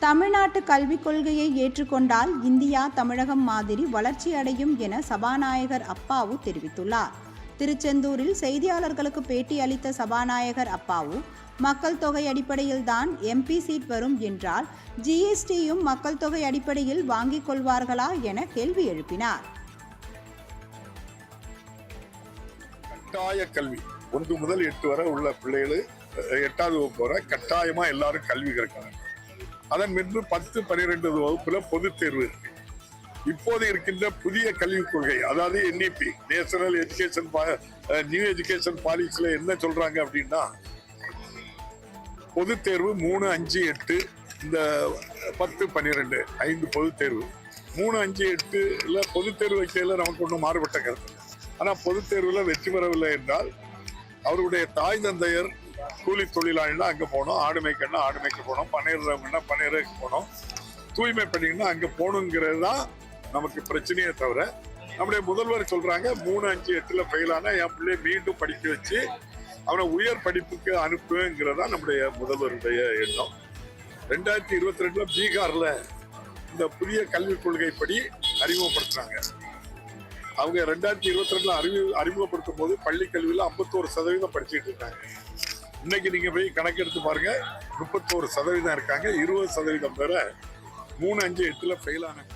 தமிழ்நாட்டு கல்விக் கொள்கையை ஏற்றுக்கொண்டால் இந்தியா தமிழகம் மாதிரி வளர்ச்சி அடையும் என சபாநாயகர் அப்பாவு தெரிவித்துள்ளார். திருச்செந்தூரில் செய்தியாளர்களுக்கு பேட்டி அளித்த சபாநாயகர் அப்பாவு, மக்கள் தொகை அடிப்படையில் தான் MP சீட் வரும் என்றால் GSTயும் மக்கள் தொகை அடிப்படையில் வாங்கிக் கொள்வார்களா என கேள்வி எழுப்பினார். கட்டாய கல்வி 1 முதல் 8 வரை உள்ள பிள்ளைகள் 8வது வகுப்பு வரை கட்டாயமா எல்லாரும் கல்வி கற்கணும். அதன் பின்பு 10, 12 வகுப்புல பொதுத் தேர்வு இருக்கு. இப்போது இருக்கின்ற புதிய கல்விக் கொள்கை, அதாவது NEP national education new education பாலிசில என்ன சொல்றாங்க அப்படின்னா, பொதுத் தேர்வு 3, 5, 8 இந்த 10, 12 5 பொதுத் தேர்வு 3, 5, 8ல பொதுத் தேர்வு வைக்கையில நமக்கு ஒன்றும் மாறுபட்ட கருத்து. ஆனா பொதுத் தேர்வுல வெற்றி பெறவில்லை என்றால் அவருடைய தாய் தந்தையர் கூலி தொழிலாளினா அங்க போனோம், ஆடு மேய்க்கணும்னா ஆடு மேய்க்க போனோம், பனையிறவங்கன்னா பனையிறக்கு போனோம், தூய்மை பண்ணிங்கன்னா அங்க போகணுங்கிறது தான் நமக்கு பிரச்சனையே தவிர, நம்முடைய முதல்வர் சொல்றாங்க 3, 5, 8ல ஃபெயிலானா என் பிள்ளைய மீண்டும் படிக்க வச்சு அவனை உயர் படிப்புக்கு அனுப்புங்கிறதா நம்முடைய முதல்வருடைய எண்ணம். 2022ல பீகார்ல இந்த புதிய கல்விக் கொள்கைப்படி அறிமுகப்படுத்துறாங்க. அவங்க 2022ல அறிமுகப்படுத்தும் போது பள்ளி கல்வியில 51% படிச்சுட்டு இருக்காங்க. இன்னைக்கு நீங்க போய் கணக்கெடுத்து பாருங்க, 31% இருக்காங்க. 20% பேரை 3, 5, 8ல ஃபெயில் ஆனாங்க.